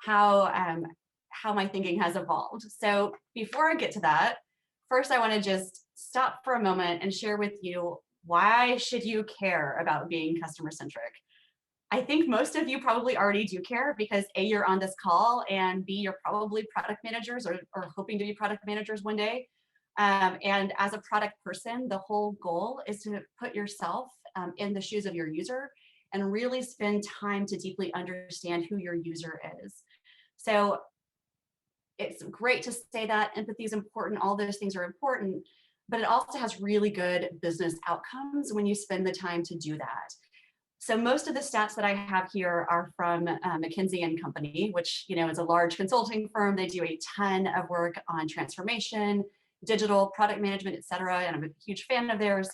how my thinking has evolved. So before I get to that, first I want to just stop for a moment and share with you, why should you care about being customer centric? I think most of you probably already do care because A, you're on this call, and B, you're probably product managers or hoping to be product managers one day. And as a product person, the whole goal is to put yourself in the shoes of your user and really spend time to deeply understand who your user is. So it's great to say that empathy is important, all those things are important, but it also has really good business outcomes when you spend the time to do that. So most of the stats that I have here are from McKinsey and Company, which is a large consulting firm. They do a ton of work on transformation, digital product management, et cetera. And I'm a huge fan of theirs.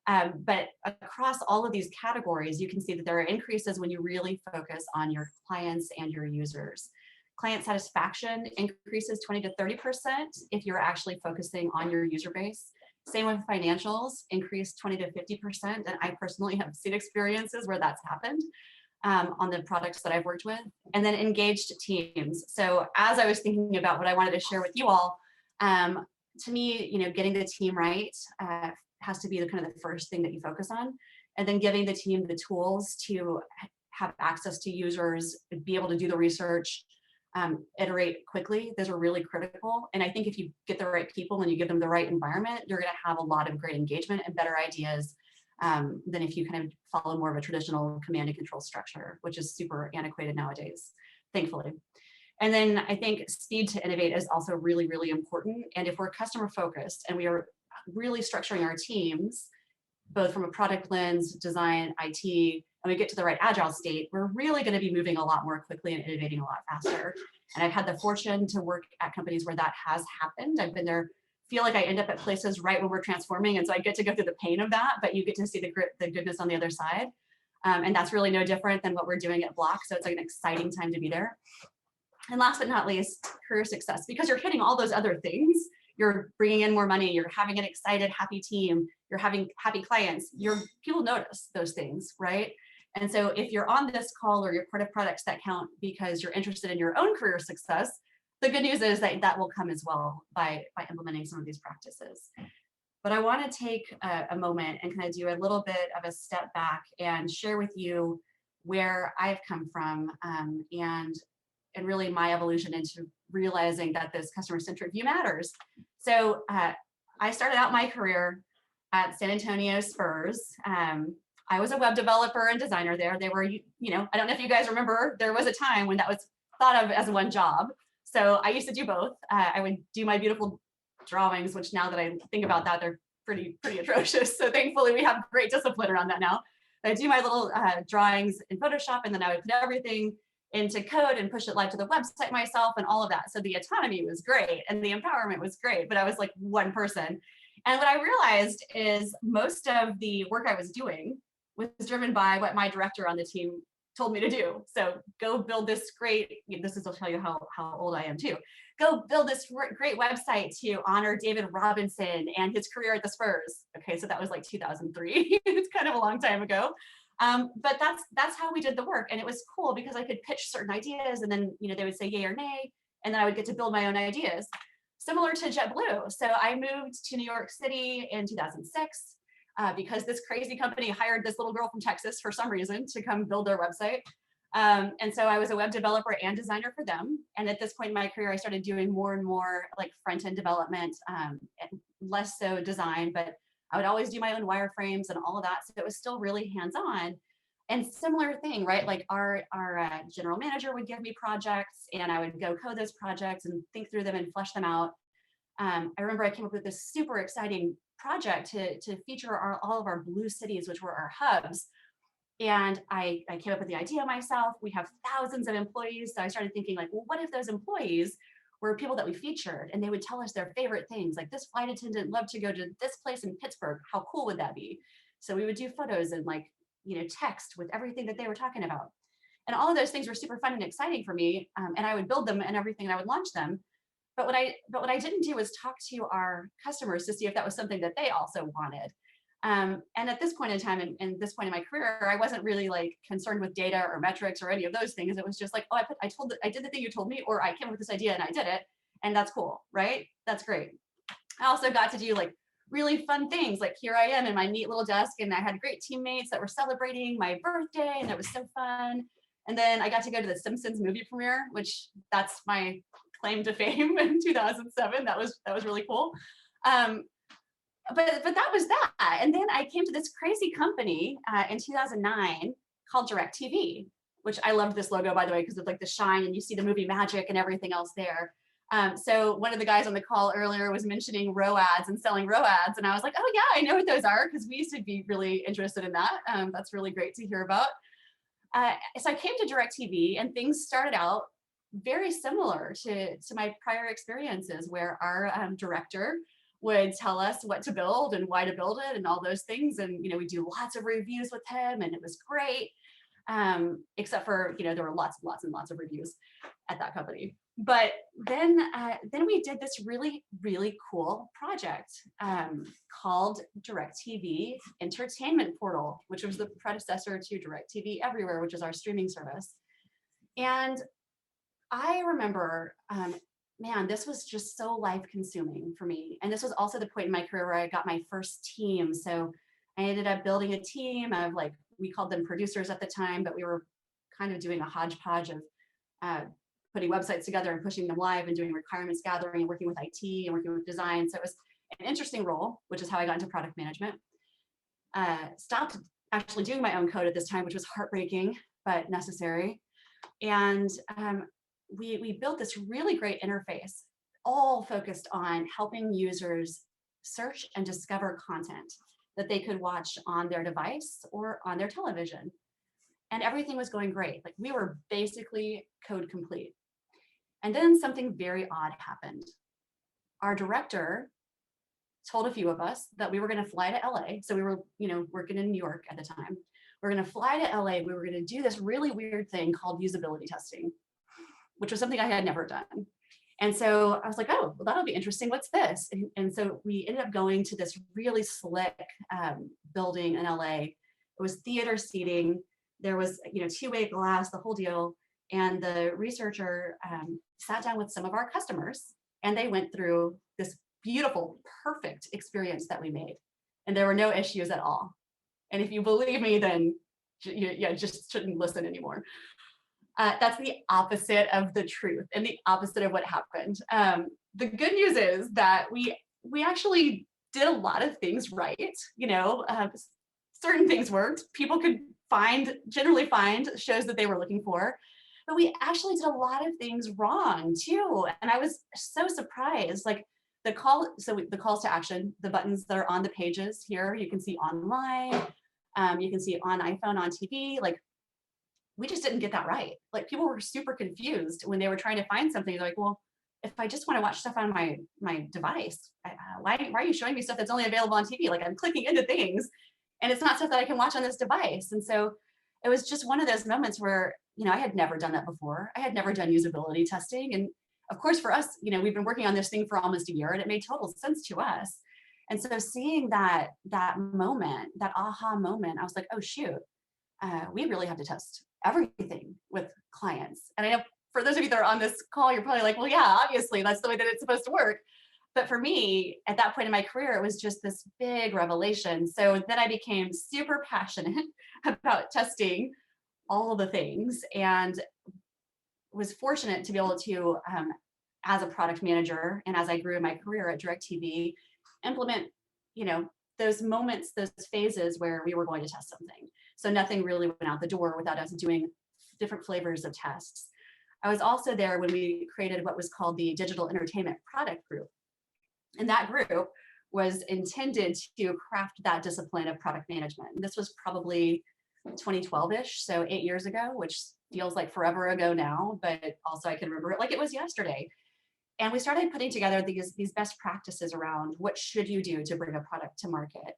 But across all of these categories, you can see that there are increases when you really focus on your clients and your users. Client satisfaction increases 20 to 30% if you're actually focusing on your user base. Same with financials, increased 20 to 50%. And I personally have seen experiences where that's happened on the products that I've worked with. And then engaged teams. So as I was thinking about what I wanted to share with you all, to me, getting the team right has to be the kind of the first thing that you focus on. And then giving the team the tools to have access to users, be able to do the research, iterate quickly. Those are really critical. And I think if you get the right people and you give them the right environment, you're going to have a lot of great engagement and better ideas than if you kind of follow more of a traditional command and control structure, which is super antiquated nowadays, thankfully. And then I think speed to innovate is also really, really important. And if we're customer focused and we are really structuring our teams, both from a product lens, design, IT, and we get to the right agile state, we're really going to be moving a lot more quickly and innovating a lot faster. And I've had the fortune to work at companies where that has happened. I've been there, feel like I end up at places right when we're transforming. And so I get to go through the pain of that, but you get to see the goodness on the other side. And that's really no different than what we're doing at Block. So it's like an exciting time to be there. And last but not least, career success, because you're hitting all those other things. You're bringing in more money, you're having an excited, happy team, you're having happy clients, people notice those things, right? And so if you're on this call or you're part of products that count because you're interested in your own career success, the good news is that that will come as well by implementing some of these practices. But I want to take a moment and kind of do a little bit of a step back and share with you where I've come from and really my evolution into realizing that this customer-centric view matters. So I started out my career at San Antonio Spurs. I was a web developer and designer there. They were, I don't know if you guys remember, there was a time when that was thought of as one job. So I used to do both. I would do my beautiful drawings, which now that I think about that, they're pretty atrocious. So thankfully we have great discipline around that now. I do my little drawings in Photoshop, and then I would put everything into code and push it live to the website myself and all of that. So the autonomy was great and the empowerment was great, but I was like one person. And what I realized is most of the work I was doing was driven by what my director on the team told me to do. So go build this great, this is to tell you how old I am too. Go build this great website to honor David Robinson and his career at the Spurs. Okay, so that was like 2003. It's kind of a long time ago. But that's how we did the work. And it was cool because I could pitch certain ideas and then, they would say yay or nay, and then I would get to build my own ideas, similar to JetBlue. So I moved to New York City in 2006 because this crazy company hired this little girl from Texas for some reason to come build their website. And so I was a web developer and designer for them. And at this point in my career, I started doing more and more like front-end development, and less so design, but I would always do my own wireframes and all of that. So it was still really hands-on. And similar thing, right? Like our general manager would give me projects and I would go code those projects and think through them and flesh them out. I remember I came up with this super exciting project to feature all of our blue cities, which were our hubs. And I came up with the idea myself. We have thousands of employees. So I started thinking like, well, what if those employees were people that we featured and they would tell us their favorite things, like this flight attendant loved to go to this place in Pittsburgh. How cool would that be? So we would do photos and like, text with everything that they were talking about. And all of those things were super fun and exciting for me. And I would build them and everything and I would launch them. But what I didn't do was talk to our customers to see if that was something that they also wanted. And at this point in time, and this point in my career, I wasn't really like concerned with data or metrics or any of those things. It was just like, oh, I did the thing you told me, or I came up with this idea and I did it, and that's cool, right? That's great. I also got to do like really fun things. Like here I am in my neat little desk, and I had great teammates that were celebrating my birthday, and it was so fun. And then I got to go to the Simpsons movie premiere, which that's my claim to fame in 2007. That was really cool. But that was that. And then I came to this crazy company in 2009 called DirecTV, which I loved this logo, by the way, because of like the shine, and you see the movie magic and everything else there. So one of the guys on the call earlier was mentioning ROAS and selling ROAS. And I was like, oh yeah, I know what those are, because we used to be really interested in that. That's really great to hear about. So I came to DirecTV, and things started out very similar to my prior experiences, where our director would tell us what to build and why to build it and all those things. And, we do lots of reviews with him, and it was great. Except for, there were lots and lots of reviews at that company. But then we did this really, really cool project called DirecTV Entertainment Portal, which was the predecessor to DirecTV Everywhere, which is our streaming service. And I remember, man, this was just so life consuming for me. And this was also the point in my career where I got my first team. So I ended up building a team of, like, we called them producers at the time, but we were kind of doing a hodgepodge of putting websites together and pushing them live and doing requirements gathering and working with IT and working with design. So it was an interesting role, which is how I got into product management. Stopped actually doing my own code at this time, which was heartbreaking, but necessary. And we built this really great interface, all focused on helping users search and discover content that they could watch on their device or on their television. And everything was going great. Like, we were basically code complete. And then something very odd happened. Our director told a few of us that we were going to fly to LA. So we were, working in New York at the time. We're going to fly to LA. We were going to do this really weird thing called usability testing, which was something I had never done. And so I was like, oh, well, that'll be interesting. What's this? And so we ended up going to this really slick building in LA. It was theater seating. There was, two-way glass, the whole deal. And the researcher sat down with some of our customers, and they went through this beautiful, perfect experience that we made. And there were no issues at all. And if you believe me, then you just shouldn't listen anymore. That's the opposite of the truth and the opposite of what happened. The good news is that we actually did a lot of things right. Certain things worked. People could generally find shows that they were looking for, but we actually did a lot of things wrong too. And I was so surprised. Like, the calls to action, the buttons that are on the pages here, you can see online, you can see on iPhone, on TV, like, we just didn't get that right. Like, people were super confused when they were trying to find something. They're like, well, if I just want to watch stuff on my device, why are you showing me stuff that's only available on TV? Like, I'm clicking into things, and it's not stuff that I can watch on this device. And so it was just one of those moments where, I had never done that before. I had never done usability testing. And of course, for us, we've been working on this thing for almost a year, and it made total sense to us. And so seeing that moment, that aha moment, I was like, oh, shoot, we really have to test everything with clients. And I know for those of you that are on this call, you're probably like, well, yeah, obviously that's the way that it's supposed to work. But for me, at that point in my career, it was just this big revelation. So then I became super passionate about testing all of the things, and was fortunate to be able to, as a product manager, and as I grew in my career at DirecTV, implement, those moments, those phases where we were going to test something. So nothing really went out the door without us doing different flavors of tests. I was also there when we created what was called the Digital Entertainment Product Group. And that group was intended to craft that discipline of product management. And this was probably 2012-ish, so 8 years ago, which feels like forever ago now, but also I can remember it like it was yesterday. And we started putting together these best practices around what should you do to bring a product to market.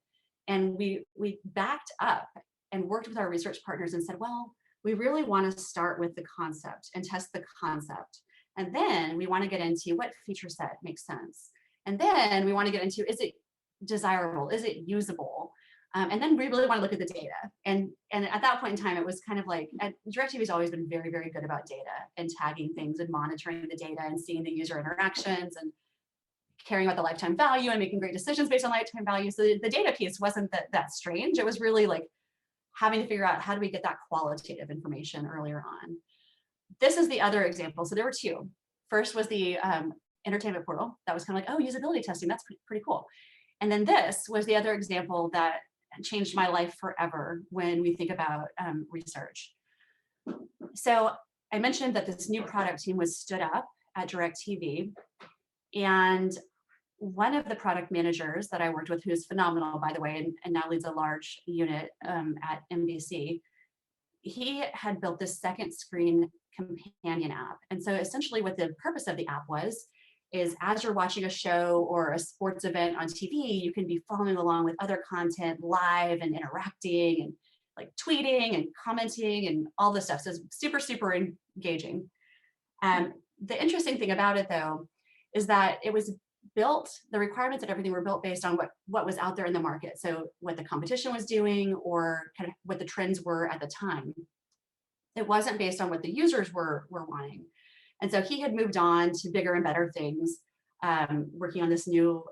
And we backed up and worked with our research partners and said, well, we really want to start with the concept and test the concept. And then we want to get into what feature set makes sense. And then we want to get into, is it desirable? Is it usable? And then we really want to look at the data. And at that point in time, it was kind of like, DirecTV has always been very, very good about data and tagging things and monitoring the data and seeing the user interactions and caring about the lifetime value and making great decisions based on lifetime value. So the data piece wasn't that strange. It was really like having to figure out how do we get that qualitative information earlier on. This is the other example. So there were two. First was the entertainment portal. That was kind of like, oh, usability testing. That's pretty cool. And then this was the other example that changed my life forever when we think about research. So I mentioned that this new product team was stood up at DirecTV, and one of the product managers that I worked with, who's phenomenal, by the way, and now leads a large unit at NBC, he had built this second screen companion app. And so essentially what the purpose of the app was is as you're watching a show or a sports event on TV, you can be following along with other content live and interacting and like tweeting and commenting and all this stuff. So it's super, super engaging. The interesting thing about it though, is that it was built, the requirements and everything were built based on what was out there in the market. So what the competition was doing or kind of what the trends were at the time. It wasn't based on what the users were wanting. And so he had moved on to bigger and better things, working on this new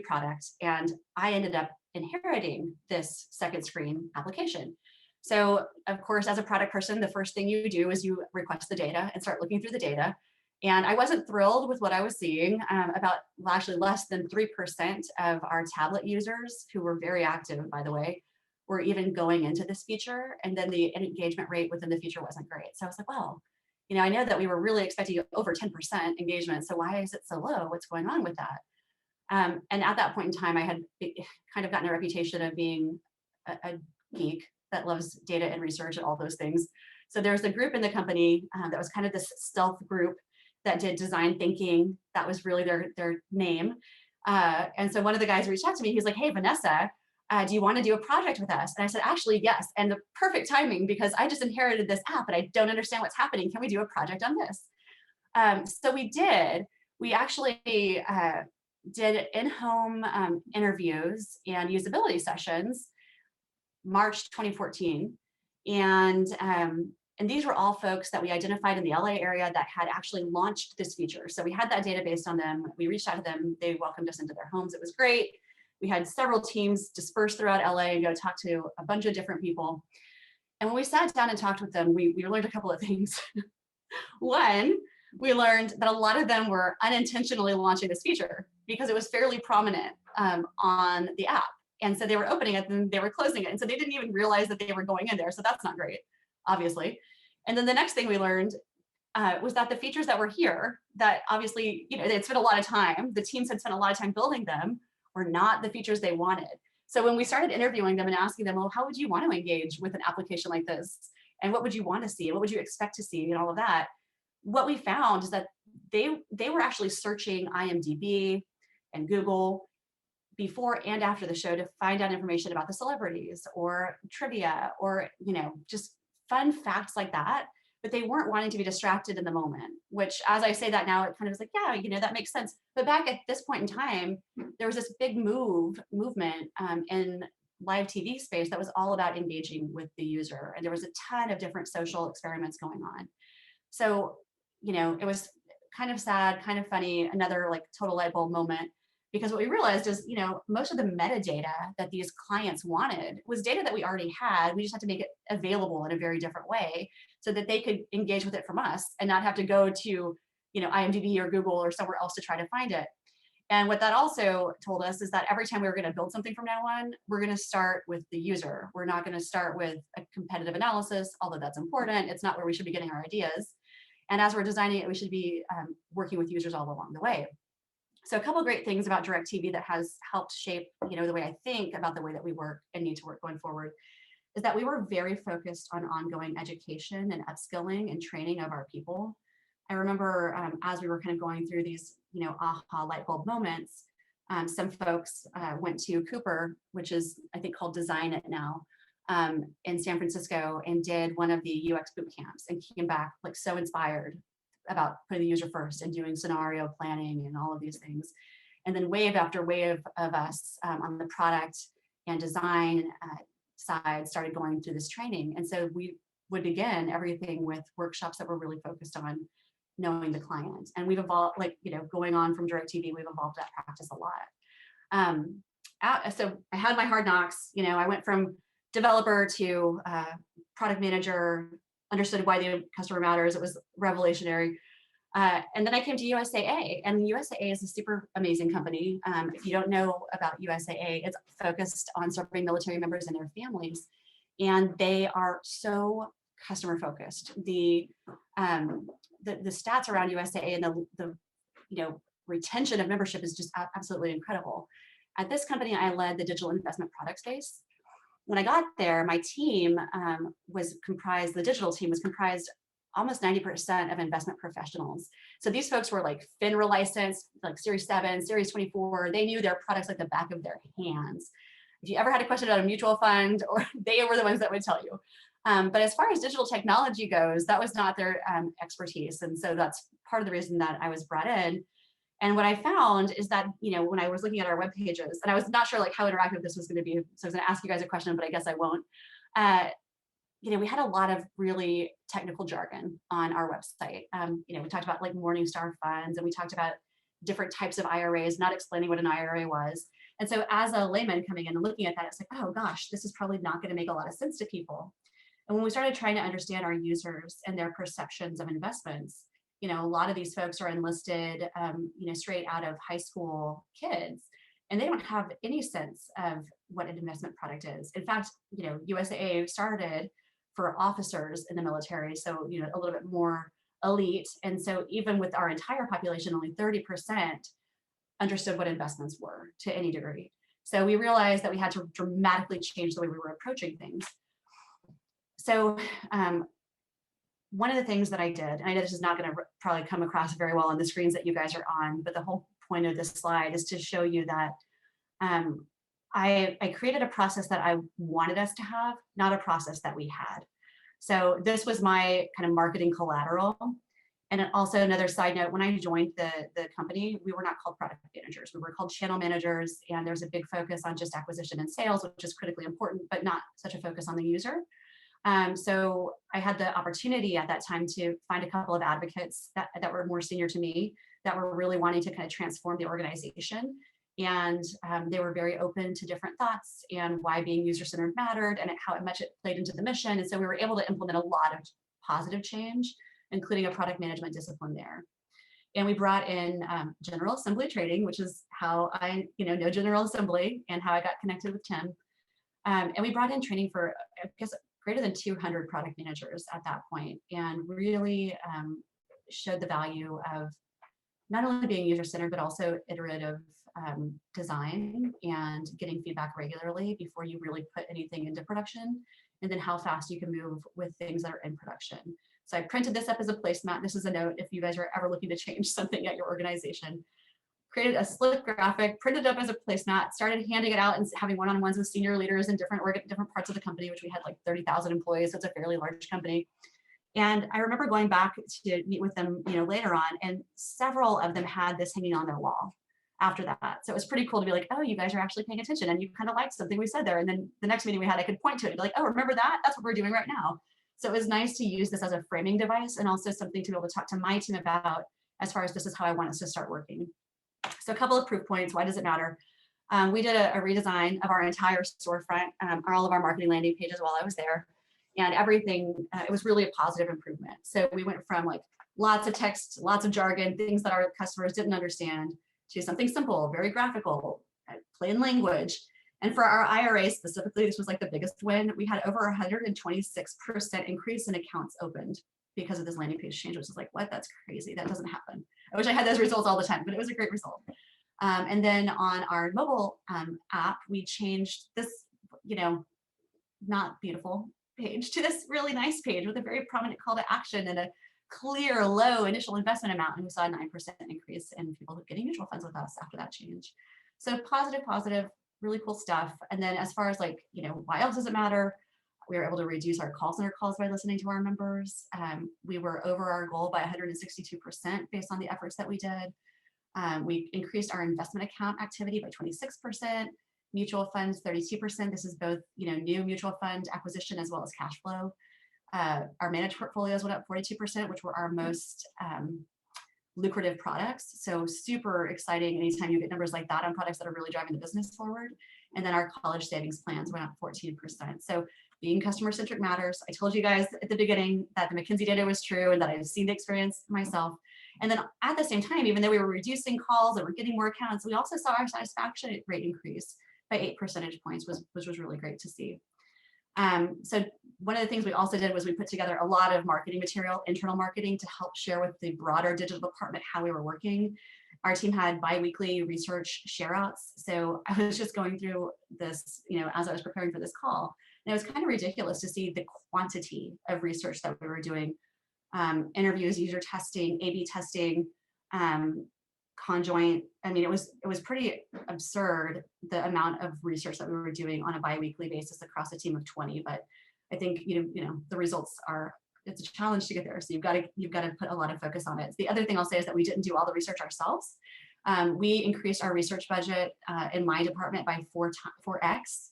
product. And I ended up inheriting this second screen application. So of course, as a product person, the first thing you do is you request the data and start looking through the data. And I wasn't thrilled with what I was seeing. Actually less than 3% of our tablet users, who were very active, by the way, were even going into this feature. And then the engagement rate within the feature wasn't great. So I was like, well, I know that we were really expecting over 10% engagement. So why is it so low? What's going on with that? And at that point in time, I had kind of gotten a reputation of being a geek that loves data and research and all those things. So there's a group in the company that was kind of this stealth group that did design thinking. That was really their name. And so one of the guys reached out to me. He was like, hey, Vanessa, do you want to do a project with us? And I said, actually, yes. And the perfect timing, because I just inherited this app and I don't understand what's happening. Can we do a project on this? So we did. We actually did in-home interviews and usability sessions, March 2014. And these were all folks that we identified in the LA area that had actually launched this feature. So we had that data based on them. We reached out to them. They welcomed us into their homes. It was great. We had several teams dispersed throughout LA and go talk to a bunch of different people. And when we sat down and talked with them, we learned a couple of things. One, we learned that a lot of them were unintentionally launching this feature because it was fairly prominent on the app. And so they were opening it and they were closing it. And so they didn't even realize that they were going in there. So that's not great, obviously. And then the next thing we learned was that the features that were here, that obviously, they'd spent a lot of time, the teams had spent a lot of time building them, were not the features they wanted. So when we started interviewing them and asking them, well, how would you want to engage with an application like this? And what would you want to see? And what would you expect to see? And all of that. What we found is that they were actually searching IMDb and Google before and after the show to find out information about the celebrities or trivia or, just fun facts like that. But they weren't wanting to be distracted in the moment, which as I say that now, it kind of was like, yeah, that makes sense. But back at this point in time, there was this big movement in live TV space that was all about engaging with the user. And there was a ton of different social experiments going on. So, it was kind of sad, kind of funny, another like total light bulb moment. Because what we realized is, most of the metadata that these clients wanted was data that we already had. We just had to make it available in a very different way so that they could engage with it from us and not have to go to, IMDb or Google or somewhere else to try to find it. And what that also told us is that every time we were going to build something from now on, we're going to start with the user. We're not going to start with a competitive analysis, although that's important. It's not where we should be getting our ideas. And as we're designing it, we should be working with users all along the way. So a couple of great things about DirecTV that has helped shape, the way I think about the way that we work and need to work going forward is that we were very focused on ongoing education and upskilling and training of our people. I remember as we were kind of going through these, aha light bulb moments, some folks went to Cooper, which is I think called Design It now, in San Francisco, and did one of the UX boot camps and came back like so inspired about putting the user first and doing scenario planning and all of these things. And then wave after wave of us on the product and design side started going through this training. And so we would begin everything with workshops that were really focused on knowing the client. And we've evolved, like, going on from DirecTV, we've evolved that practice a lot. So I had my hard knocks, I went from developer to product manager, understood why the customer matters. It was revolutionary. And then I came to USAA, and USAA is a super amazing company. If you don't know about USAA, it's focused on serving military members and their families. And they are so customer focused. The stats around USAA and the retention of membership is just absolutely incredible. At this company, I led the digital investment product space. When I got there, my team the digital team was comprised almost 90% of investment professionals. So these folks were like FINRA licensed, like Series 7, Series 24. They knew their products like the back of their hands. If you ever had a question about a mutual fund, or they were the ones that would tell you. But as far as digital technology goes, that was not their expertise. And so that's part of the reason that I was brought in. And what I found is that, when I was looking at our web pages, and I was not sure like how interactive this was going to be, so I was going to ask you guys a question, but I guess I won't. We had a lot of really technical jargon on our website. We talked about like Morningstar funds, and we talked about different types of IRAs, not explaining what an IRA was. And so as a layman coming in and looking at that, it's like, oh gosh, this is probably not going to make a lot of sense to people. And when we started trying to understand our users and their perceptions of investments, a lot of these folks are enlisted, straight out of high school kids, and they don't have any sense of what an investment product is. In fact, USAA started for officers in the military, so a little bit more elite. And so even with our entire population, only 30% understood what investments were to any degree. So we realized that we had to dramatically change the way we were approaching things. So one of the things that I did, and I know this is not going to probably come across very well on the screens that you guys are on, but the whole point of this slide is to show you that I created a process that I wanted us to have, not a process that we had. So this was my kind of marketing collateral. And also another side note, when I joined the company, we were not called product managers. We were called channel managers. And there's a big focus on just acquisition and sales, which is critically important, but not such a focus on the user. So I had the opportunity at that time to find a couple of advocates that were more senior to me, that were really wanting to kind of transform the organization. And they were very open to different thoughts and why being user-centered mattered and how much it played into the mission. And so we were able to implement a lot of positive change, including a product management discipline there. And we brought in General Assembly training, which is how I know General Assembly and how I got connected with Tim. And we brought in training for, I guess, greater than 200 product managers at that point, and really showed the value of not only being user-centered, but also iterative design and getting feedback regularly before you really put anything into production, and then how fast you can move with things that are in production. So I printed this up as a placemat. This is a note if you guys are ever looking to change something at your organization. Created a slick graphic, printed it up as a placemat, started handing it out and having one-on-ones with senior leaders in different parts of the company, which we had like 30,000 employees, so it's a fairly large company. And I remember going back to meet with them, later on, and several of them had this hanging on their wall after that. So it was pretty cool to be like, oh, you guys are actually paying attention and you kind of liked something we said there. And then the next meeting we had, I could point to it and be like, oh, remember that? That's what we're doing right now. So it was nice to use this as a framing device and also something to be able to talk to my team about as far as this is how I want us to start working. So a couple of proof points. Why does it matter? We did a redesign of our entire storefront, all of our marketing landing pages while I was there, and everything. It was really a positive improvement. So we went from like lots of text, lots of jargon, things that our customers didn't understand, to something simple, very graphical, plain language. And for our IRA specifically, this was like the biggest win. We had over 126% increase in accounts opened because of this landing page change, which is like, what? That's crazy. That doesn't happen. I wish I had those results all the time, but it was a great result. And then on our mobile app, we changed this, not beautiful page to this really nice page with a very prominent call to action and a clear, low initial investment amount. And we saw a 9% increase in people getting mutual funds with us after that change. So positive, really cool stuff. And then as far as like, why else does it matter? We were able to reduce our call center calls by listening to our members. We were over our goal by 162% based on the efforts that we did. We increased our investment account activity by 26%. Mutual funds, 32%. This is both, new mutual fund acquisition as well as cash flow. Our managed portfolios went up 42%, which were our most lucrative products. So super exciting anytime you get numbers like that on products that are really driving the business forward. And then our college savings plans went up 14%. So being customer centric matters. I told you guys at the beginning that the McKinsey data was true and that I've seen the experience myself. And then at the same time, even though we were reducing calls and we're getting more accounts, we also saw our satisfaction rate increase by 8 percentage points, which was really great to see. So one of the things we also did was we put together a lot of marketing material, internal marketing, to help share with the broader digital department how we were working. Our team had bi-weekly research share outs. So I was just going through this, as I was preparing for this call, and it was kind of ridiculous to see the quantity of research that we were doing. Interviews, user testing, A/B testing, conjoint. I mean, it was pretty absurd the amount of research that we were doing on a bi-weekly basis across a team of 20. But I think the results are, it's a challenge to get there. So you've got to put a lot of focus on it. The other thing I'll say is that we didn't do all the research ourselves. We increased our research budget in my department by 4x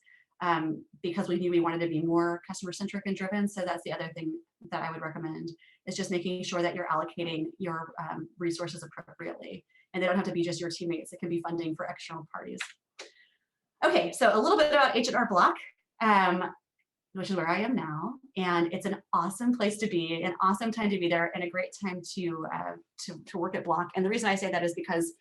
because we knew we wanted to be more customer centric and driven. So that's the other thing that I would recommend, is just making sure that you're allocating your resources appropriately. And they don't have to be just your teammates. It can be funding for external parties. Okay, so a little bit about H&R Block, which is where I am now. And it's an awesome place to be, an awesome time to be there, and a great time to work at Block. And the reason I say that is because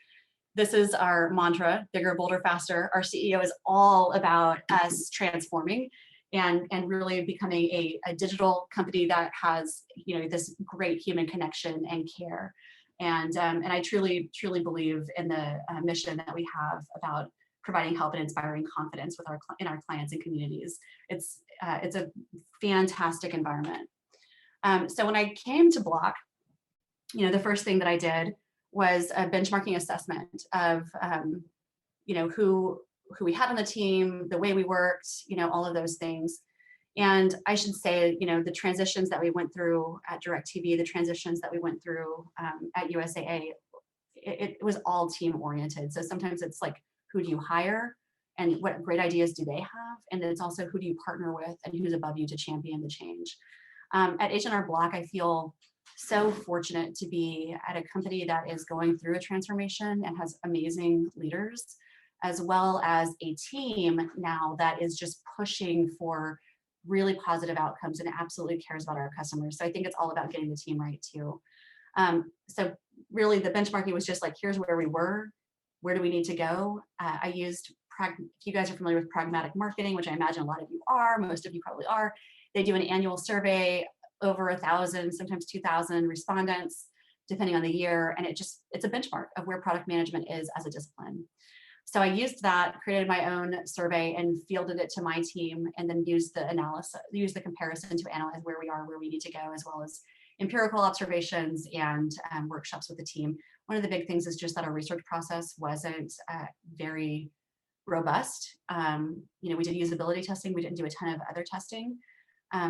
this is our mantra: bigger, bolder, faster. Our CEO is all about us transforming and really becoming a digital company that has this great human connection and care. And I truly believe in the mission that we have about providing help and inspiring confidence in our clients and communities. It's a fantastic environment. So when I came to Block, the first thing that I did was a benchmarking assessment of who we had on the team, the way we worked, all of those things. And I should say, the transitions that we went through at DirecTV, the transitions that we went through at USAA, it was all team oriented. So sometimes it's like, who do you hire and what great ideas do they have? And it's also, who do you partner with and who's above you to champion the change? At H&R Block, I feel so fortunate to be at a company that is going through a transformation and has amazing leaders, as well as a team now that is just pushing for really positive outcomes and absolutely cares about our customers. So I think it's all about getting the team right too. So really the benchmarking was just like, here's where we were, where do we need to go? I used, if you guys are familiar with pragmatic marketing, which I imagine a lot of you are, most of you probably are, they do an annual survey, over 1,000, sometimes 2,000 respondents, depending on the year. And it's a benchmark of where product management is as a discipline. So I used that, created my own survey and fielded it to my team, and then used the comparison to analyze where we are, where we need to go, as well as empirical observations and workshops with the team. One of the big things is just that our research process wasn't very robust. We did usability testing. We didn't do a ton of other testing.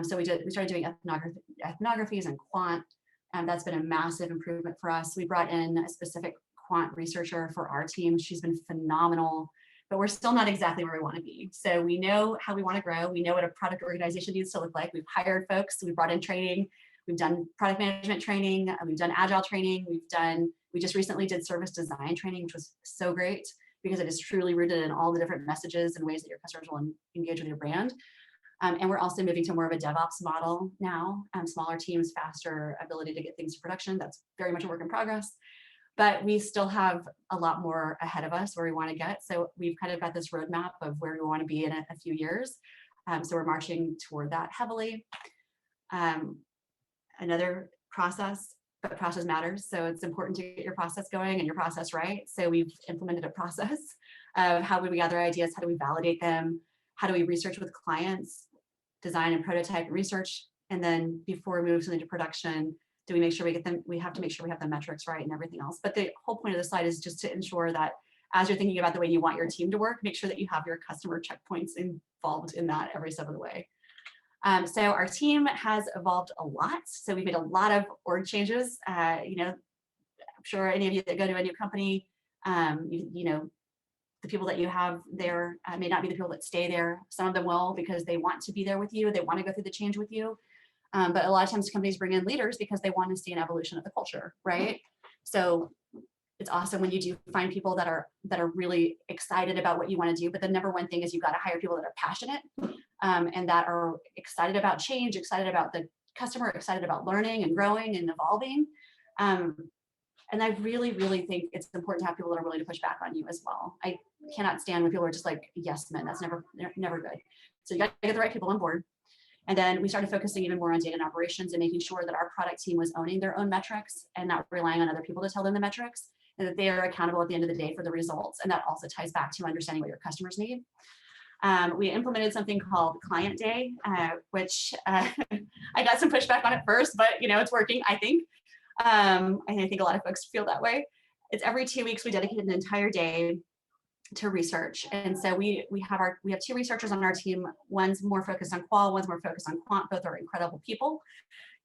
So we started doing ethnographies and quant. That's been a massive improvement for us. We brought in a specific quant researcher for our team. She's been phenomenal, but we're still not exactly where we want to be. So we know how we want to grow. We know what a product organization needs to look like. We've hired folks. We brought in training. We've done product management training. We've done agile training. We just recently did service design training, which was so great because it is truly rooted in all the different messages and ways that your customers will engage with your brand. And we're also moving to more of a DevOps model now, smaller teams, faster ability to get things to production. That's very much a work in progress, but we still have a lot more ahead of us where we want to get. So we've kind of got this roadmap of where we want to be in a few years. So we're marching toward that heavily. Another process, but process matters. So it's important to get your process going and your process right. So we've implemented a process of how do we gather ideas, how do we validate them, how do we research with clients, design and prototype research, and then before we move something to production, do we make sure we get them? We have to make sure we have the metrics right and everything else. But the whole point of the slide is just to ensure that as you're thinking about the way you want your team to work, make sure that you have your customer checkpoints involved in that every step of the way. So our team has evolved a lot. So we've made a lot of org changes. I'm sure any of you that go to a new company, the people that you have there may not be the people that stay there. Some of them will because they want to be there with you. They want to go through the change with you. But a lot of times companies bring in leaders because they want to see an evolution of the culture, right? So it's awesome when you do find people that are really excited about what you want to do. But the number one thing is you got to hire people that are passionate and that are excited about change, excited about the customer, excited about learning and growing and evolving. And I really, really think it's important to have people that are willing to push back on you as well. I cannot stand when people are just like, yes, men, that's never good. So you got to get the right people on board. And then we started focusing even more on data and operations and making sure that our product team was owning their own metrics and not relying on other people to tell them the metrics, and that they are accountable at the end of the day for the results. And that also ties back to understanding what your customers need. We implemented something called Client Day, which I got some pushback on at first, but it's working, I think. I think a lot of folks feel that way. It's every 2 weeks we dedicate an entire day to research, and so we have 2 researchers on our team. One's more focused on qual, one's more focused on quant. Both are incredible people,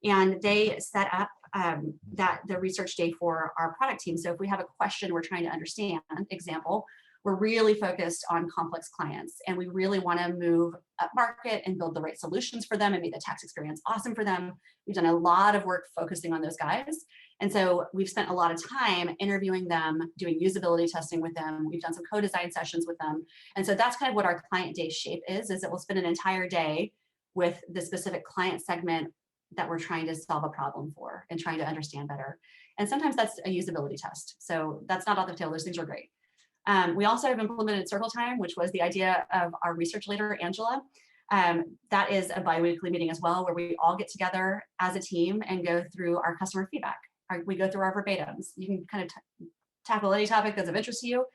and they set up the research day for our product team. So if we have a question we're trying to understand, example, we're really focused on complex clients, and we really want to move up market and build the right solutions for them and make the tax experience awesome for them. We've done a lot of work focusing on those guys. And so we've spent a lot of time interviewing them, doing usability testing with them. We've done some co-design sessions with them. And so that's kind of what our client day shape is that we'll spend an entire day with the specific client segment that we're trying to solve a problem for and trying to understand better. And sometimes that's a usability test. So that's not off the tail. Those things are great. We also have implemented circle time, which was the idea of our research leader, Angela. That is a bi-weekly meeting as well, where we all get together as a team and go through our customer feedback. We go through our verbatims. You can kind of tackle any topic that's of interest to you,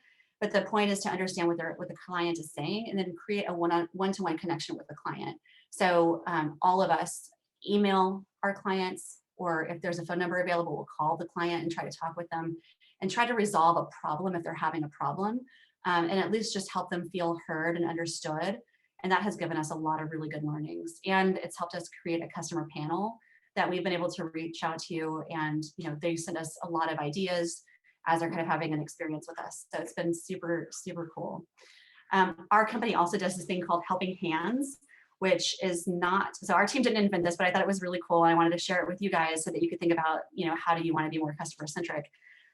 but the point is to understand what the client is saying and then create a one-to-one connection with the client. So all of us email our clients, or if there's a phone number available, we'll call the client and try to talk with them and try to resolve a problem if they're having a problem, and at least just help them feel heard and understood. And that has given us a lot of really good learnings. And it's helped us create a customer panel that we've been able to reach out to. And they send us a lot of ideas as they're kind of having an experience with us. So it's been super, super cool. Our company also does this thing called Helping Hands, which is not, so our team didn't invent this, but I thought it was really cool. And I wanted to share it with you guys so that you could think about, how do you want to be more customer centric?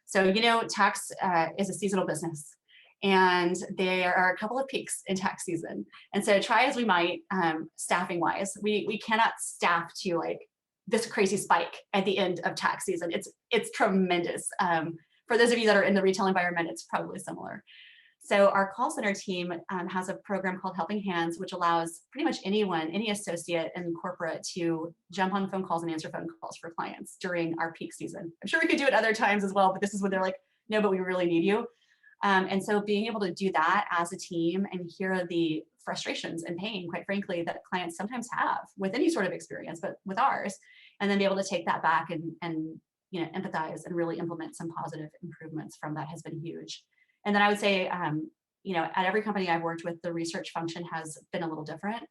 So, tax is a seasonal business, and there are a couple of peaks in tax season. And so try as we might, staffing wise, we cannot staff to like this crazy spike at the end of tax season. It's tremendous. For those of you that are in the retail environment, it's probably similar. So our call center team has a program called Helping Hands, which allows pretty much anyone, any associate in corporate, to jump on phone calls and answer phone calls for clients during our peak season. I'm sure we could do it other times as well, but this is when they're like, no, but we really need you. And so being able to do that as a team and hear the frustrations and pain, quite frankly, that clients sometimes have with any sort of experience, but with ours, and then be able to take that back and empathize and really implement some positive improvements from that has been huge. And then I would say, at every company I've worked with, the research function has been a little different.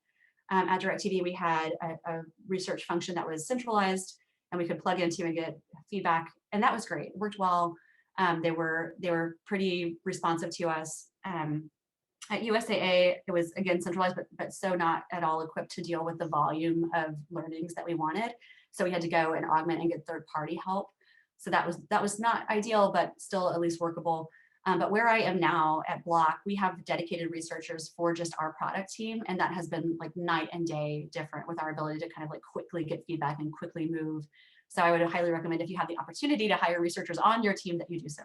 At DirecTV, we had a research function that was centralized and we could plug into and get feedback. And that was great. It worked well. They were pretty responsive to us. At USAA, it was again centralized, but so not at all equipped to deal with the volume of learnings that we wanted. So we had to go and augment and get third-party help. So that was not ideal, but still at least workable. But where I am now at Block, we have dedicated researchers for just our product team. And that has been like night and day different with our ability to kind of like quickly get feedback and quickly move. So I would highly recommend, if you have the opportunity to hire researchers on your team, that you do so.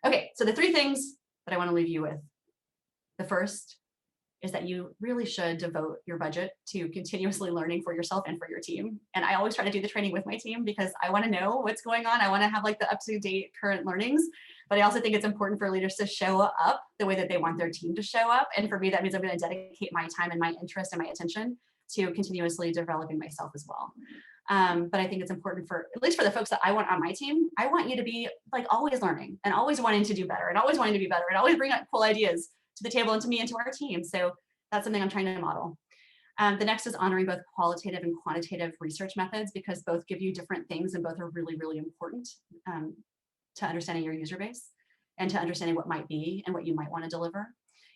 Okay, so the 3 things that I want to leave you with. The first is that you really should devote your budget to continuously learning for yourself and for your team. And I always try to do the training with my team because I want to know what's going on. I want to have like the up-to-date current learnings, but I also think it's important for leaders to show up the way that they want their team to show up. And for me, that means I'm going to dedicate my time and my interest and my attention to continuously developing myself as well. But I think it's important for, at least for the folks that I want on my team, I want you to be like always learning and always wanting to do better and always wanting to be better and always bring up cool ideas to the table and to me and to our team. So that's something I'm trying to model. The next is honoring both qualitative and quantitative research methods, because both give you different things and both are really, really important to understanding your user base. and to understanding what might be and what you might want to deliver.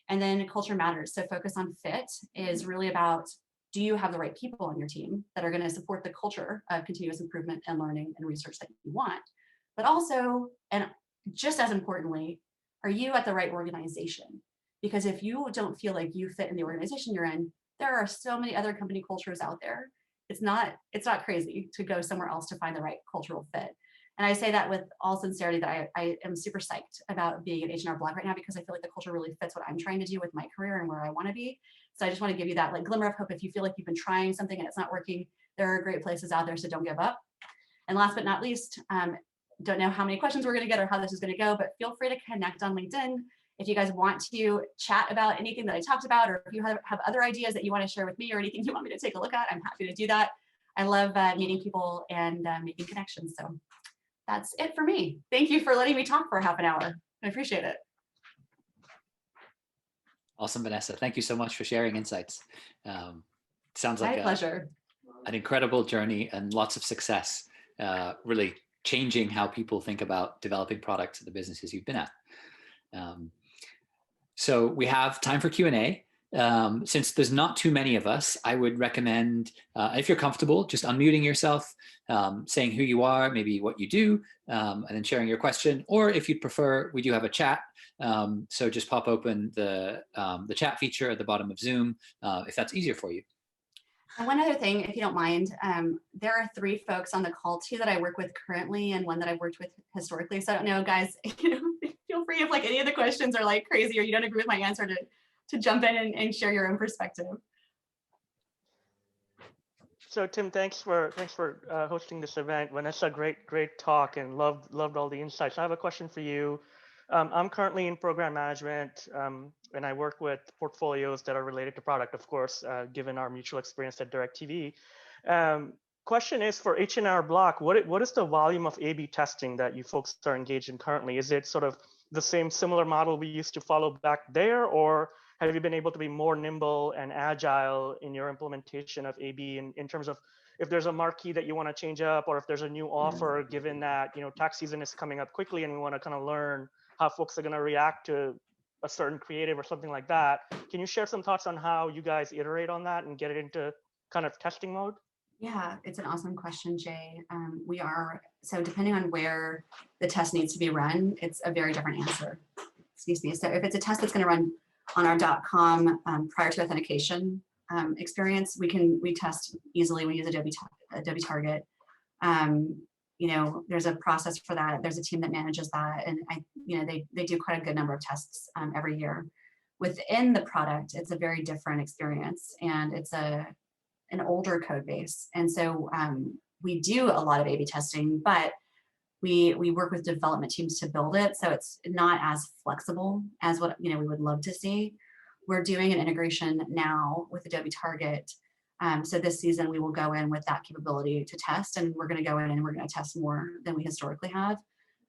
And then culture matters. So focus on fit is really about, do you have the right people on your team that are going to support the culture of continuous improvement and learning and research that you want? But also, and just as importantly, are you at the right organization? Because if you don't feel like you fit in the organization you're in, there are so many other company cultures out there. It's not crazy to go somewhere else to find the right cultural fit. And I say that with all sincerity that I am super psyched about being at H&R Block right now, because I feel like the culture really fits what I'm trying to do with my career and where I want to be. So I just want to give you that like glimmer of hope. If you feel like you've been trying something and it's not working, there are great places out there, so don't give up. And last but not least, don't know how many questions we're going to get or how this is going to go, but feel free to connect on LinkedIn. If you guys want to chat about anything that I talked about, or if you have other ideas that you want to share with me or anything you want me to take a look at, I'm happy to do that. I love meeting people and making connections. So that's it for me. Thank you for letting me talk for half an hour. I appreciate it. Awesome, Vanessa. Thank you so much for sharing insights. Sounds like my pleasure. An incredible journey and lots of success, really changing how people think about developing products at the businesses you've been at. So we have time for Q&A. Since there's not too many of us, I would recommend, if you're comfortable, just unmuting yourself, saying who you are, maybe what you do, and then sharing your question. Or if you'd prefer, we do have a chat. So just pop open the chat feature at the bottom of Zoom, if that's easier for you. And one other thing, if you don't mind, there are 3 folks on the call too that I work with currently, and one that I've worked with historically. So I don't know, guys, feel free if like any of the questions are like crazy or you don't agree with my answer to jump in and share your own perspective. So Tim, thanks for hosting this event. Vanessa, great talk, and loved all the insights. I have a question for you. I'm currently in program management, and I work with portfolios that are related to product, of course, given our mutual experience at DirecTV. Question is, for H&R Block, what is the volume of A/B testing that you folks are engaged in currently? Is it sort of the same similar model we used to follow back there, or have you been able to be more nimble and agile in your implementation of A/B in terms of if there's a marquee that you want to change up, or if there's a new offer, given that tax season is coming up quickly and we want to kind of learn how folks are going to react to a certain creative or something like that? Can you share some thoughts on how you guys iterate on that and get it into kind of testing mode? Yeah, it's an awesome question, Jay. So depending on where the test needs to be run, it's a very different answer. Excuse me. So if it's a test that's going to run on our .com prior to authentication experience, we test easily. We use Adobe Target. There's a process for that. There's a team that manages that, and they do quite a good number of tests every year. Within the product, it's a very different experience, and it's an older code base. And so we do a lot of A/B testing, but we work with development teams to build it. So it's not as flexible as what we would love to see. We're doing an integration now with Adobe Target. So this season we will go in with that capability to test, and we're going to go in and we're going to test more than we historically have.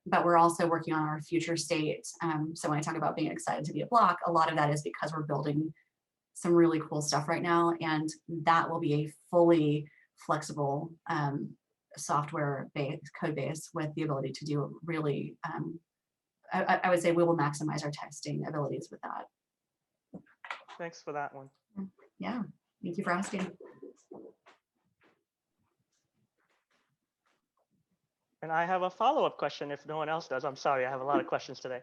But we're also working on our future state. So when I talk about being excited to be a Block, a lot of that is because we're building some really cool stuff right now, and that will be a fully flexible software-based code base with the ability to do really, I would say we will maximize our testing abilities with that. Thanks for that one. Yeah, thank you for asking. And I have a follow-up question if no one else does. I'm sorry, I have a lot of questions today.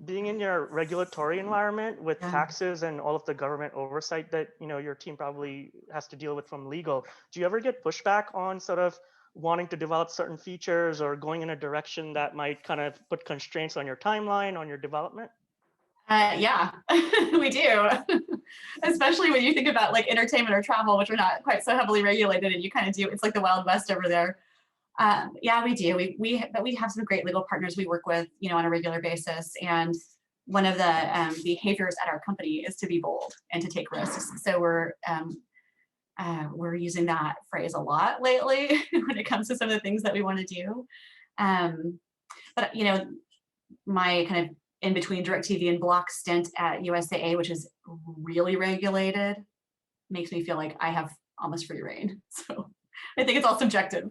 Being in your regulatory environment with taxes and all of the government oversight that your team probably has to deal with from legal, do you ever get pushback on sort of wanting to develop certain features or going in a direction that might kind of put constraints on your timeline, on your development? Yeah, we do. Especially when you think about like entertainment or travel, which are not quite so heavily regulated, and you kind of do, it's like the Wild West over there. Yeah, we do. But we have some great legal partners we work with, on a regular basis. And one of the behaviors at our company is to be bold and to take risks. So we're using that phrase a lot lately when it comes to some of the things that we want to do. But my kind of in between DirecTV and Block stint at USAA, which is really regulated, makes me feel like I have almost free reign. So I think it's all subjective.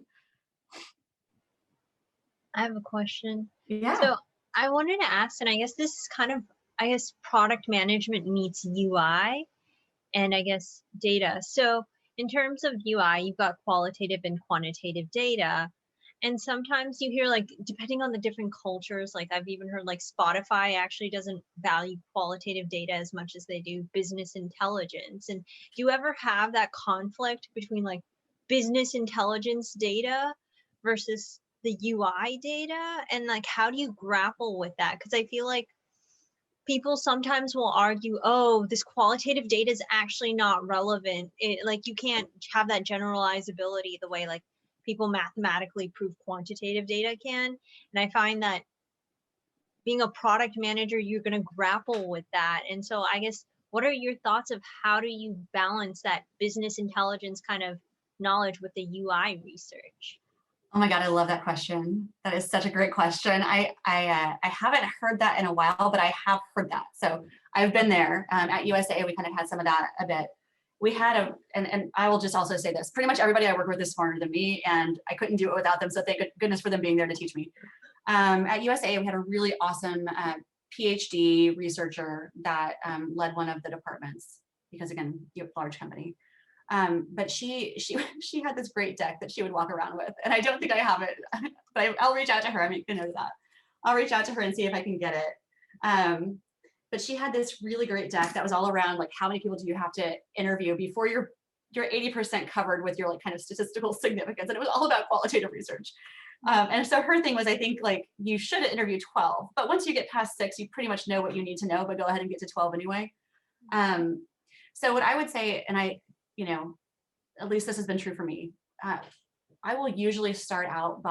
I have a question. Yeah. So I wanted to ask, and I guess this is kind of, I guess, product management meets UI and I guess data. So in terms of UI, you've got qualitative and quantitative data. And sometimes you hear, like, depending on the different cultures, like I've even heard like Spotify actually doesn't value qualitative data as much as they do business intelligence. And do you ever have that conflict between like business intelligence data versus the UI data? And like, how do you grapple with that? Because I feel like people sometimes will argue, oh, this qualitative data is actually not relevant. Like, you can't have that generalizability the way like people mathematically prove quantitative data can. And I find that being a product manager, you're going to grapple with that. And so I guess, what are your thoughts of how do you balance that business intelligence kind of knowledge with the UI research? Oh my God, I love that question. That is such a great question. I haven't heard that in a while, but I have heard that. So I've been there at USA. We kind of had some of that a bit. We had and I will just also say this, pretty much everybody I work with is smarter than me, and I couldn't do it without them. So thank goodness for them being there to teach me. At USA, we had a really awesome PhD researcher that led one of the departments, because again, you're a large company. But she had this great deck that she would walk around with, and I don't think I have it, but I'll reach out to her. I make a note of that. I'll reach out to her and see if I can get it. But she had this really great deck that was all around like, how many people do you have to interview before you're 80% covered with your like kind of statistical significance, and it was all about qualitative research. And so her thing was, I think like you should interview 12, but once you get past 6, you pretty much know what you need to know, but go ahead and get to 12 anyway. So what I would say, and at least this has been true for me, I will usually start out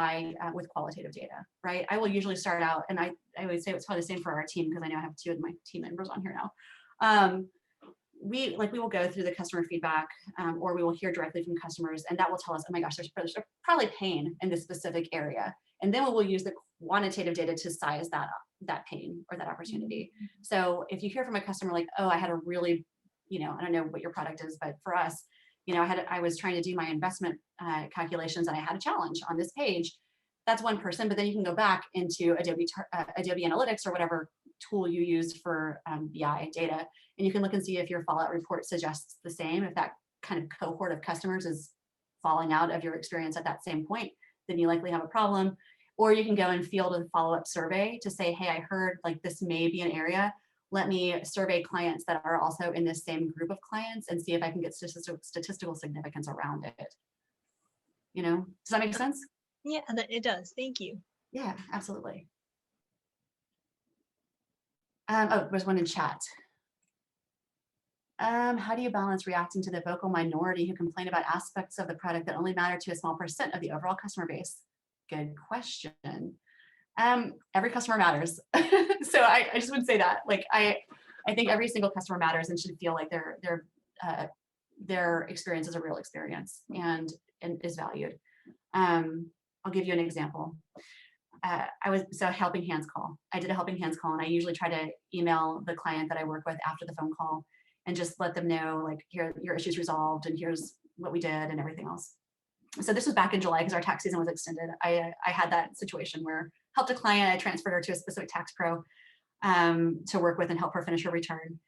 with qualitative data, right? I will usually start out, and I would say it's probably the same for our team, because I know I have 2 of my team members on here now. We will go through the customer feedback, or we will hear directly from customers, and that will tell us, oh my gosh, there's probably pain in this specific area. And then we will use the quantitative data to size that pain or that opportunity. So if you hear from a customer like, oh, I had a really, I don't know what your product is, but for us, I was trying to do my investment calculations, and I had a challenge on this page. That's one person, but then you can go back into Adobe Analytics or whatever tool you use for BI data, and you can look and see if your fallout report suggests the same. If that kind of cohort of customers is falling out of your experience at that same point, then you likely have a problem. Or you can go and field a follow-up survey to say, hey, I heard like this may be an area. Let me survey clients that are also in this same group of clients and see if I can get statistical significance around it. Does that make sense? Yeah, it does. Thank you. Yeah, absolutely. There's one in chat. How do you balance reacting to the vocal minority who complain about aspects of the product that only matter to a small % of the overall customer base? Good question. Every customer matters. So I just would say that, like, I think every single customer matters and should feel like their experience is a real experience and is valued. I'll give you an example. Helping hands call. I did a helping hands call, and I usually try to email the client that I work with after the phone call and just let them know, like, here, your issue's resolved and here's what we did and everything else. So this was back in July because our tax season was extended. I had that situation where helped a client, I transferred her to a specific tax pro to work with and help her finish her return.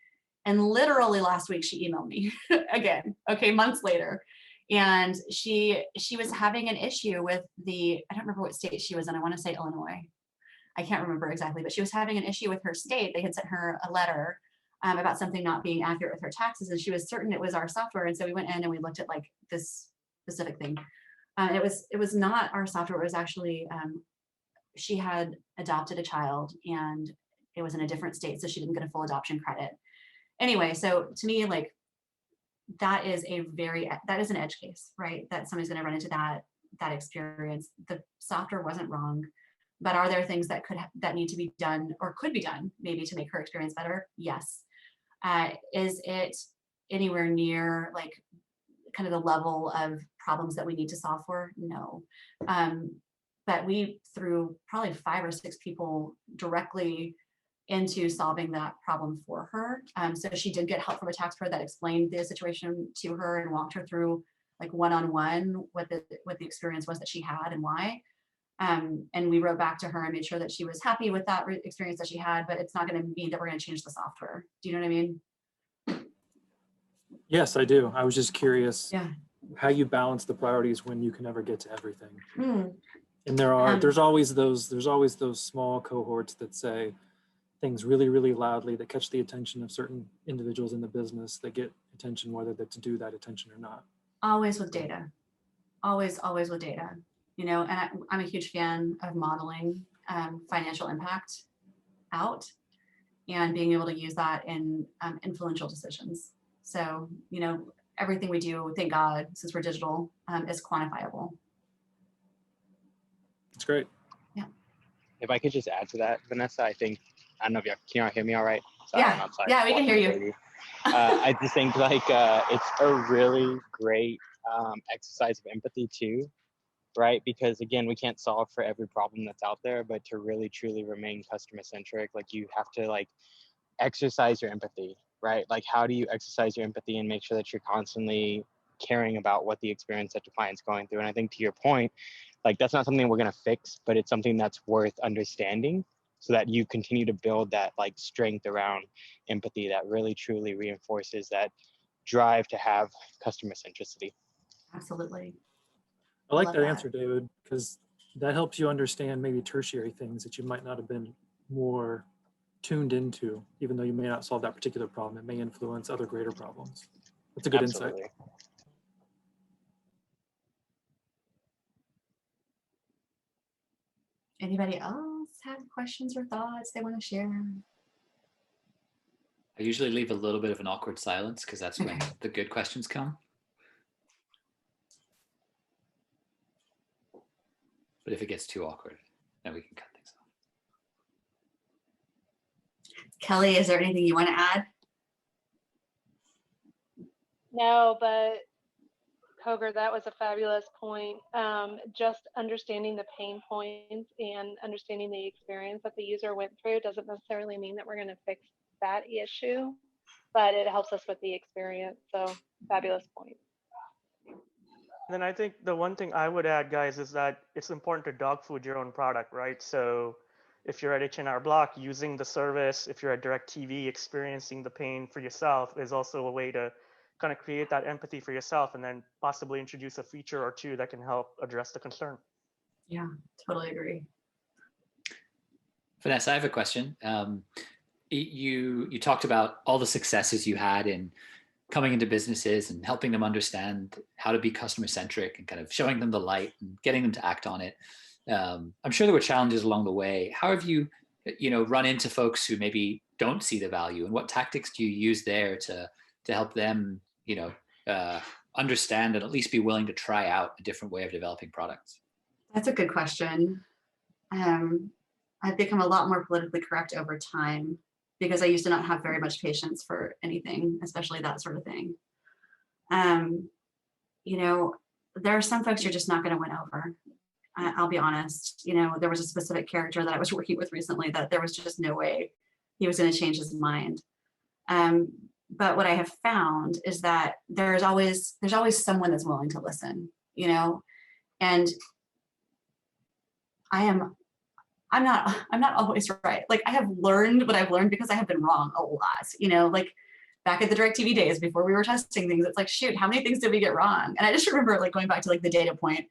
And literally last week she emailed me again, okay, months later. And she was having an issue with I don't remember what state she was in. I want to say Illinois. I can't remember exactly, but she was having an issue with her state. They had sent her a letter about something not being accurate with her taxes, and she was certain it was our software. And so we went in and we looked at like this specific thing. It was not our software. It was actually she had adopted a child, and it was in a different state, so she didn't get a full adoption credit. Anyway, so to me, like, that is an edge case, right? That somebody's going to run into that experience. The software wasn't wrong, but are there things that need to be done or could be done maybe to make her experience better? Yes. Is it anywhere near like kind of the level of problems that we need to solve for? No. But we threw probably 5 or 6 people directly into solving that problem for her. So she did get help from a tax pro that explained the situation to her and walked her through like one-on-one what the experience was that she had and why. And we wrote back to her and made sure that she was happy with that experience that she had, but it's not going to mean that we're going to change the software. Do you know what I mean? Yes, I do. I was just curious Yeah. how you balance the priorities when you can never get to everything. Mm. And there's always those small cohorts that say things really, really loudly that catch the attention of certain individuals in the business that get attention, whether they're to do that attention or not. Always with data. Always with data. You know, and I'm a huge fan of modeling financial impact out and being able to use that in influential decisions. So, you know, everything we do, thank God, since we're digital, is quantifiable. It's great. Yeah. If I could just add to that, Vanessa, I don't know if can y'all hear me all right? Sorry, Yeah. I'm outside. Yeah, we can hear you. Baby. I just think like it's a really great exercise of empathy too, right? Because again, we can't solve for every problem that's out there, but to really truly remain customer centric, like you have to like exercise your empathy, right? Like how do you exercise your empathy and make sure that you're constantly caring about what the experience that your client's going through? And I think to your point, like that's not something we're going to fix, but it's something that's worth understanding so that you continue to build that like strength around empathy that really truly reinforces that drive to have customer centricity. Absolutely. I like love that that. answer, David, because that helps you understand maybe tertiary things that you might not have been more tuned into, even though you may not solve that particular problem. It may influence other greater problems. That's a good Absolutely. insight. Anybody else have questions or thoughts they want to share? I usually leave a little bit of an awkward silence because that's when Okay. the good questions come. But if it gets too awkward, then we can cut things off. Kelly, is there anything you want to add? No, but Koger, that was a fabulous point. Just understanding the pain points and understanding the experience that the user went through doesn't necessarily mean that we're going to fix that issue, but it helps us with the experience. So fabulous point. Then I think the one thing I would add, guys, is that it's important to dog food your own product, right? So if you're at H&R Block using the service, if you're at DirecTV experiencing the pain for yourself is also a way to kind of create that empathy for yourself and then possibly introduce a feature or two that can help address the concern. Yeah, totally agree. Vanessa, I have a question. You talked about all the successes you had in coming into businesses and helping them understand how to be customer centric and kind of showing them the light and getting them to act on it. I'm sure there were challenges along the way. How have you run into folks who maybe don't see the value, and what tactics do you use there to help them, understand and at least be willing to try out a different way of developing products? That's a good question. I've become a lot more politically correct over time because I used to not have very much patience for anything, especially that sort of thing. There are some folks you're just not going to win over. I'll be honest. There was a specific character that I was working with recently that there was just no way he was going to change his mind. But what I have found is that there's always someone that's willing to listen, and I'm not always right. Like I have learned what I've learned because I have been wrong a lot, like back at the DirecTV days before we were testing things, it's like, shoot, how many things did we get wrong? And I just remember like going back to like the data point,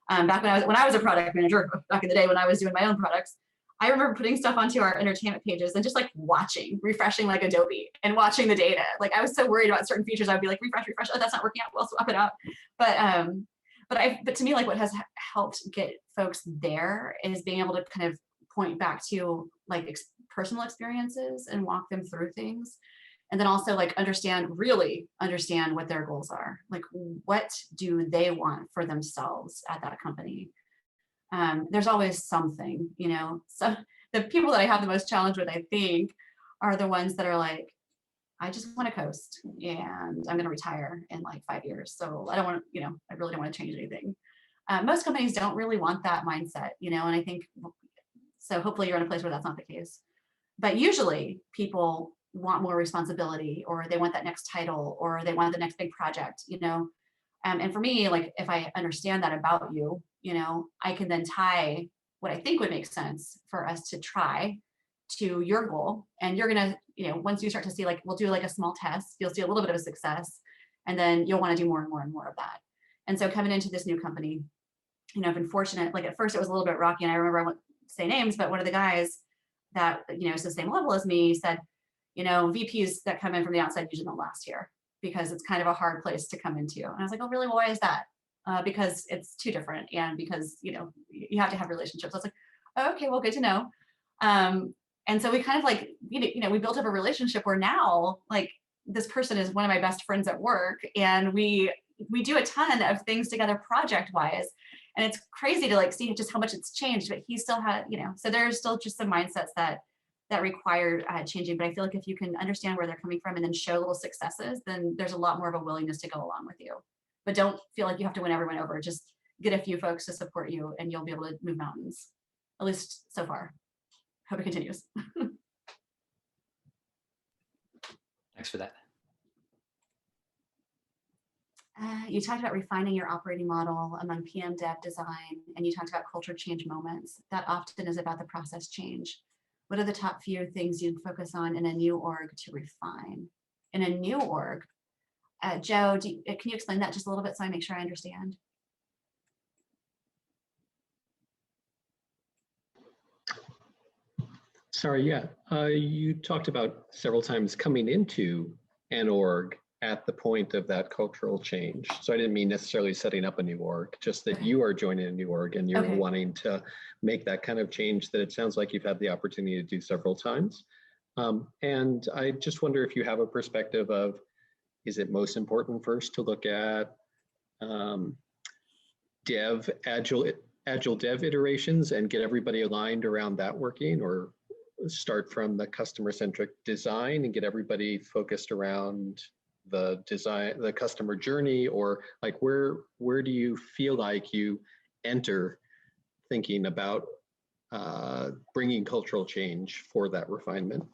back when I was a product manager back in the day when I was doing my own products, I remember putting stuff onto our entertainment pages and just like refreshing like Adobe and watching the data. Like I was so worried about certain features. I'd be like, refresh. Oh, that's not working out. Well, swap it out. But to me, like what has helped get folks there is being able to kind of point back to like personal experiences and walk them through things. And then also like really understand what their goals are. Like what do they want for themselves at that company? There's always something, so the people that I have the most challenge with, I think, are the ones that are like, I just want to coast and I'm going to retire in like 5 years. So I don't want to, I really don't want to change anything. Most companies don't really want that mindset, and I think, so hopefully you're in a place where that's not the case. But usually people want more responsibility, or they want that next title, or they want the next big project, and for me, like if I understand that about you, I can then tie what I think would make sense for us to try to your goal. And you're gonna, once you start to see, like, we'll do like a small test, you'll see a little bit of a success, and then you'll want to do more and more and more of that. And so coming into this new company, I've been fortunate. Like at first it was a little bit rocky, and I remember I won't say names, but one of the guys that, is the same level as me said, VPs that come in from the outside usually don't last here because it's kind of a hard place to come into. And I was like, oh, really? Well, why is that? Because it's too different, and because, you have to have relationships. I was like, oh, okay, well, good to know. And so we kind of like, we built up a relationship where now, like, this person is one of my best friends at work, and we do a ton of things together project-wise. And it's crazy to like see just how much it's changed, but he still had, so there's still just some mindsets that require changing. But I feel like if you can understand where they're coming from and then show little successes, then there's a lot more of a willingness to go along with you. But don't feel like you have to win everyone over. Just get a few folks to support you, and you'll be able to move mountains, at least so far. Hope it continues. Thanks for that. You talked about refining your operating model among PM, dev, design, and you talked about culture change moments. That often is about the process change. What are the top few things you'd focus on in a new org to refine? In a new org, Joe, can you explain that just a little bit so I make sure I understand? Sorry, yeah. You talked about several times coming into an org at the point of that cultural change. So I didn't mean necessarily setting up a new org, just that you are joining a new org and you're wanting to make that kind of change that it sounds like you've had the opportunity to do several times. And I just wonder if you have a perspective of, is it most important first to look at agile dev iterations and get everybody aligned around that working, or start from the customer-centric design and get everybody focused around the design, the customer journey, or like where do you feel like you enter thinking about bringing cultural change for that refinement?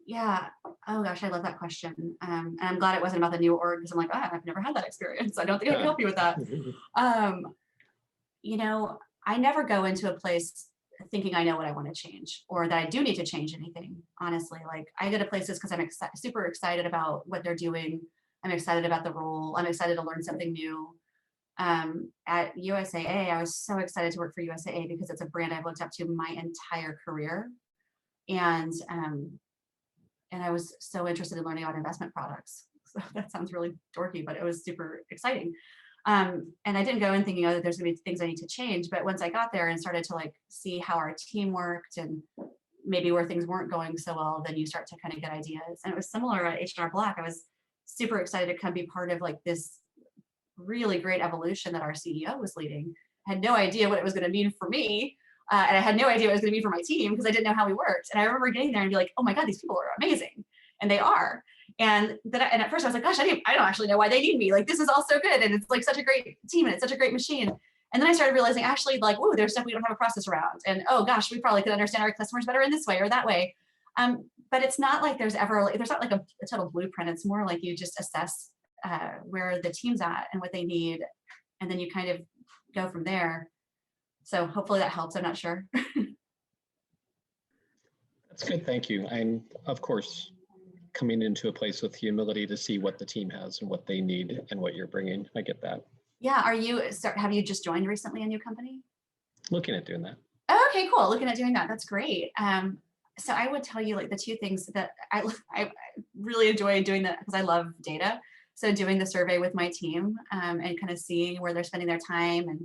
Yeah. Oh gosh, I love that question. And I'm glad it wasn't about the new org, because I'm like, I've never had that experience. I don't think I can help you with that. I never go into a place thinking I know what I want to change, or that I do need to change anything. Honestly, like I go to places because I'm super excited about what they're doing. I'm excited about the role. I'm excited to learn something new. At USAA, I was so excited to work for USAA because it's a brand I've looked up to my entire career. And I was so interested in learning about investment products. So that sounds really dorky, but it was super exciting. And I didn't go in thinking, oh, there's gonna be things I need to change. But once I got there and started to like see how our team worked and maybe where things weren't going so well, then you start to kind of get ideas. And it was similar at H&R Block. I was super excited to come be part of like this really great evolution that our CEO was leading. I had no idea what it was going to mean for me. And I had no idea what it was going to mean for my team because I didn't know how we worked. And I remember getting there and be like, oh my God, these people are amazing. And they are. And at first I was like, gosh, I don't actually know why they need me. Like, this is all so good. And it's like such a great team and it's such a great machine. And then I started realizing actually like, whoa, there's stuff we don't have a process around. And oh gosh, we probably could understand our customers better in this way or that way. But it's not like there's not like a total blueprint. It's more like you just assess where the team's at and what they need. And then you kind of go from there. So hopefully that helps. I'm not sure. That's good. Thank you. I'm, of course, coming into a place with humility to see what the team has and what they need and what you're bringing. I get that. Yeah. Have you just joined recently a new company? Looking at doing that. Oh, okay, cool. Looking at doing that. That's great. So I would tell you like the two things that I really enjoy doing that because I love data. So doing the survey with my team and kind of seeing where they're spending their time and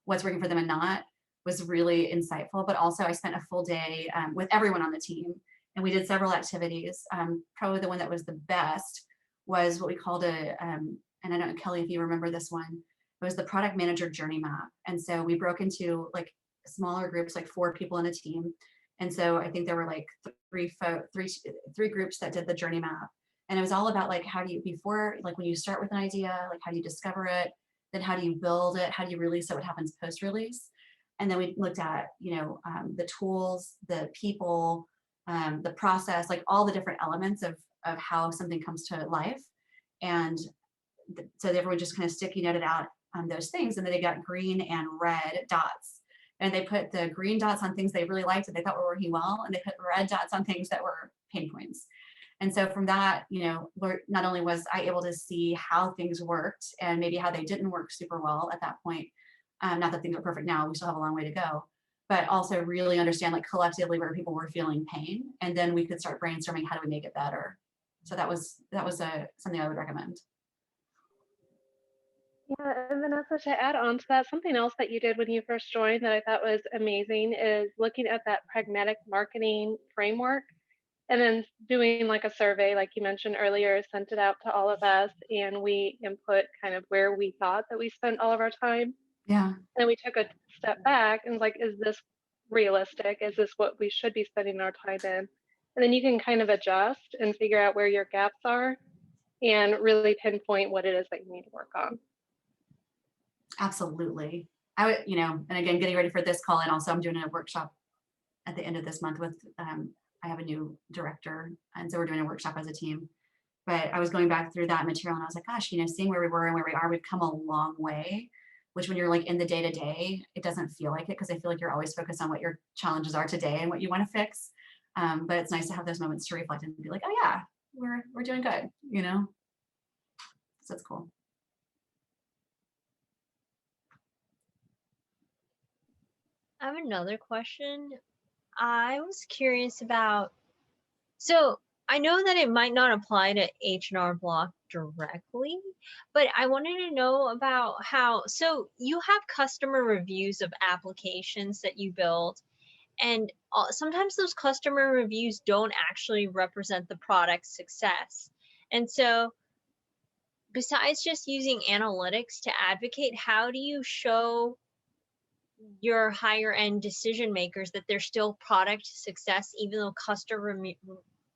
what's working for them and not was really insightful. But also I spent a full day with everyone on the team and we did several activities. Probably the one that was the best was what we called and I don't know, Kelly, if you remember this one, it was the product manager journey map. And so we broke into like smaller groups, like 4 people in a team. And so I think there were like three groups that did the journey map. And it was all about like, how do you, before, like when you start with an idea, like how do you discover it? Then how do you build it? How do you release it? What happens post-release? And then we looked at, the tools, the people, the process, like all the different elements of how something comes to life. And so everyone just kind of sticky noted out on those things. And then they got green and red dots. And they put the green dots on things they really liked that they thought were working well, and they put red dots on things that were pain points. And so from that, not only was I able to see how things worked and maybe how they didn't work super well at that point, not that things are perfect now, we still have a long way to go, but also really understand like collectively where people were feeling pain. And then we could start brainstorming, how do we make it better? So that was something I would recommend. Yeah, and Vanessa, to add on to that, something else that you did when you first joined that I thought was amazing is looking at that pragmatic marketing framework and then doing like a survey, like you mentioned earlier, sent it out to all of us, and we input kind of where we thought that we spent all of our time. Yeah. And then we took a step back and was like, is this realistic? Is this what we should be spending our time in? And then you can kind of adjust and figure out where your gaps are and really pinpoint what it is that you need to work on. Absolutely. I would, and again, getting ready for this call, and also I'm doing a workshop at the end of this month with, I have a new director, and so we're doing a workshop as a team. But I was going back through that material and I was like, gosh, seeing where we were and where we are, we've come a long way, which when you're like in the day to day, it doesn't feel like it, because I feel like you're always focused on what your challenges are today and what you want to fix. But it's nice to have those moments to reflect and be like, oh yeah, we're doing good, So it's cool. I have another question. I was curious about, so I know that it might not apply to H&R Block directly, but I wanted to know about so you have customer reviews of applications that you build, and sometimes those customer reviews don't actually represent the product's success. And so besides just using analytics to advocate, how do you show your higher end decision makers that there's still product success, even though customer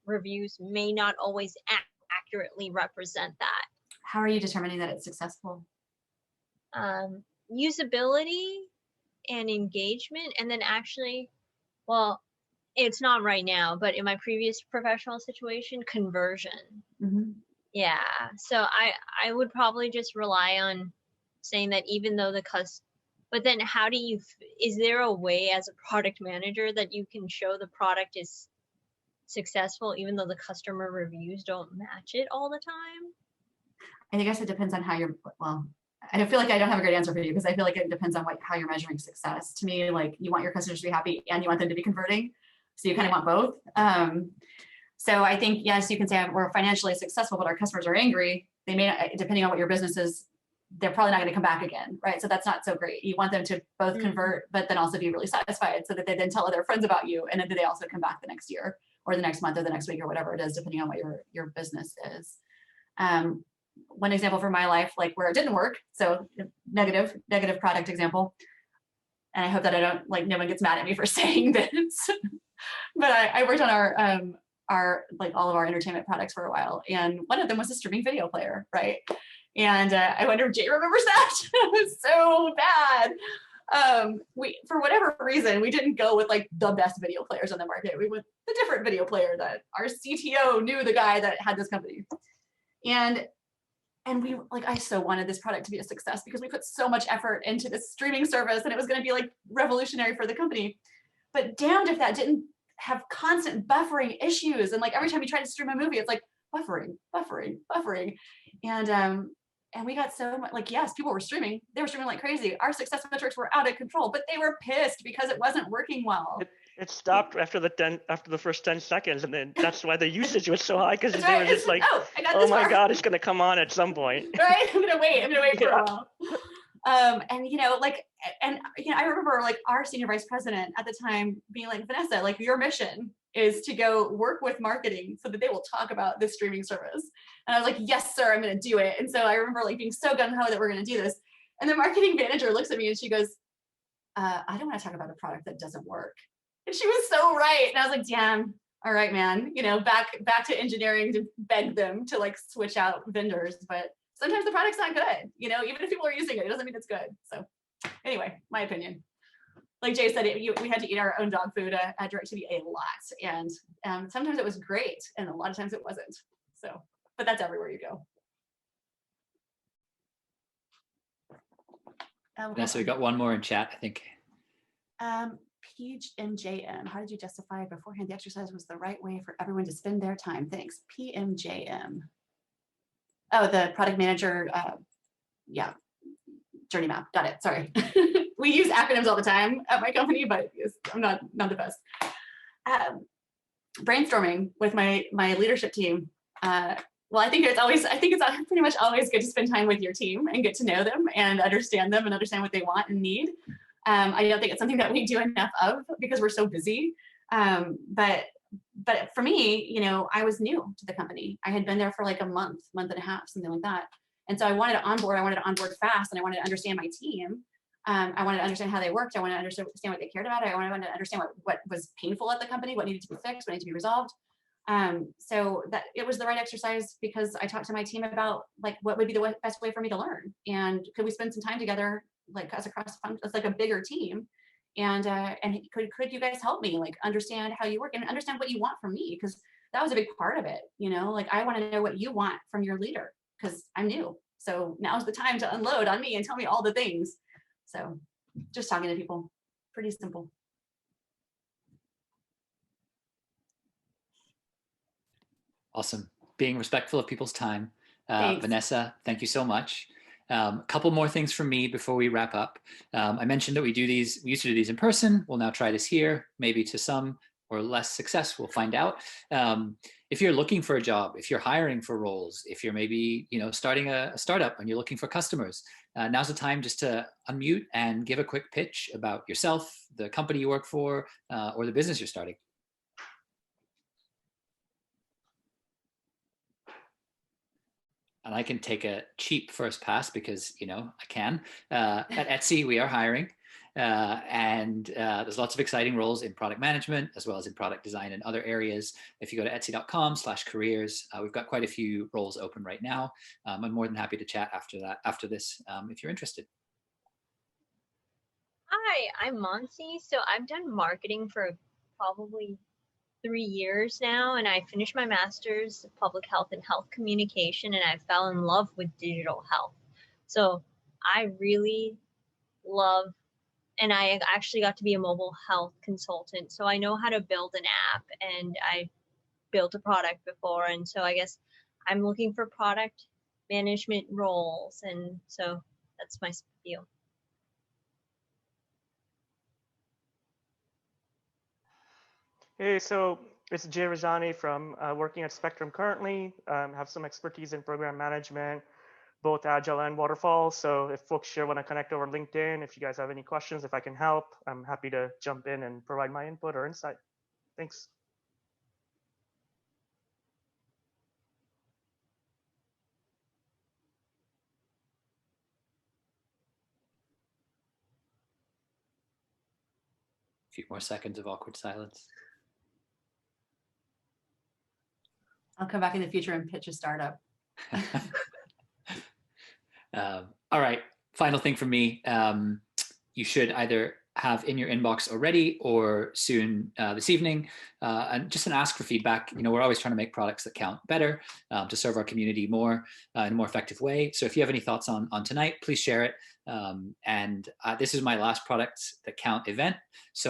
reviews may not always accurately represent that? How are you determining that it's successful? Usability and engagement, and then actually, well, it's not right now, but in my previous professional situation, conversion. Mm-hmm. Yeah, so I would probably just rely on saying that even though but then how do you, is there a way as a product manager that you can show the product is successful even though the customer reviews don't match it all the time? I guess it depends on how I feel like I don't have a great answer for you, because I feel like it depends on how you're measuring success. To me, like, you want your customers to be happy and you want them to be converting. So you kind of want both. So I think, yes, you can say we're financially successful, but our customers are angry. They may not, depending on what your business is, they're probably not going to come back again, right? So that's not so great. You want them to both convert, but then also be really satisfied, so that they then tell other friends about you, and then they also come back the next year or the next month or the next week or whatever it is, depending on what your business is. One example from my life, like where it didn't work, so negative product example, and I hope that I don't, like, no one gets mad at me for saying this, but I worked on our like all of our entertainment products for a while, and one of them was a streaming video player, right? And I wonder if Jay remembers that. It was so bad. We, for whatever reason, we didn't go with like the best video players on the market. We went the different video player that our CTO knew the guy that had this company. And we, like, I so wanted this product to be a success because we put so much effort into this streaming service, and it was going to be like revolutionary for the company. But damned if that didn't have constant buffering issues. And like every time you try to stream a movie, it's like buffering. And we got so much, like, yes, people were streaming. They were streaming like crazy. Our success metrics were out of control, but they were pissed because it wasn't working well. It stopped after the first 10 seconds, and then that's why the usage was so high, because they right. were just like, oh my God, it's gonna come on at some point. Right? I'm gonna wait for a while. I remember like our senior vice president at the time being like, Vanessa, like, your mission is to go work with marketing so that they will talk about this streaming service. And I was like, yes, sir, I'm going to do it. And so I remember like being so gung ho that we're going to do this. And the marketing manager looks at me and she goes, I don't want to talk about a product that doesn't work. And she was so right. And I was like, damn, all right, man, back to engineering to beg them to like switch out vendors. But sometimes the product's not good, even if people are using it, it doesn't mean it's good. So anyway, my opinion. Like Jay said, we had to eat our own dog food at DirecTV a lot. And sometimes it was great, and a lot of times it wasn't. So, but that's everywhere you go. Vanessa, we got one more in chat, I think. PMJM. How did you justify beforehand the exercise was the right way for everyone to spend their time? Thanks. PMJM. Oh, the product manager. Yeah, journey map. Got it. Sorry. We use acronyms all the time at my company, but I'm not the best. Brainstorming with my leadership team. Well, I think it's pretty much always good to spend time with your team and get to know them and understand what they want and need. I don't think it's something that we do enough of because we're so busy. But for me, you know, I was new to the company. I had been there for like a month and a half, something like that. And so I wanted to onboard fast, and I wanted to understand my team. I wanted to understand how they worked. I wanted to understand what they cared about. I wanted to understand what was painful at the company, what needed to be fixed, what needed to be resolved. So that it was the right exercise because I talked to my team about like what would be the best way for me to learn, and could we spend some time together, like as like a bigger team, and could you guys help me like understand how you work and understand what you want from me, because that was a big part of it. You know, like I want to know what you want from your leader because I'm new. So now's the time to unload on me and tell me all the things. So just talking to people, pretty simple. Awesome. Being respectful of people's time. Thanks. Vanessa, thank you so much. A couple more things from me before we wrap up. I mentioned that we used to do these in person. We'll now try this here, maybe to some or less success. We'll find out. If you're looking for a job, if you're hiring for roles, if you're maybe starting a startup and you're looking for customers, now's the time just to unmute and give a quick pitch about yourself, the company you work for, or the business you're starting. And I can take a cheap first pass because, I can. At Etsy, we are hiring. And there's lots of exciting roles in product management, as well as in product design and other areas. If you go to etsy.com/careers, we've got quite a few roles open right now. I'm more than happy to chat after this, if you're interested. Hi, I'm Monsi. So I've done marketing for probably 3 years now, and I finished my master's of public health and health communication, and I fell in love with digital health. So I really love, and I actually got to be a mobile health consultant. So I know how to build an app, and I built a product before. And so I guess I'm looking for product management roles. And so that's my spiel. Hey, so it's Jay Rajani from working at Spectrum currently. Have some expertise in program management, both Agile and Waterfall. So if folks here want to connect over LinkedIn, if you guys have any questions, if I can help, I'm happy to jump in and provide my input or insight. Thanks. A few more seconds of awkward silence. I'll come back in the future and pitch a startup. All right, final thing from me. You should either have in your inbox already or soon this evening, and just an ask for feedback. We're always trying to make products that count better to serve our community more in a more effective way. So if you have any thoughts on tonight, please share it. And this is my last Products That Count event. So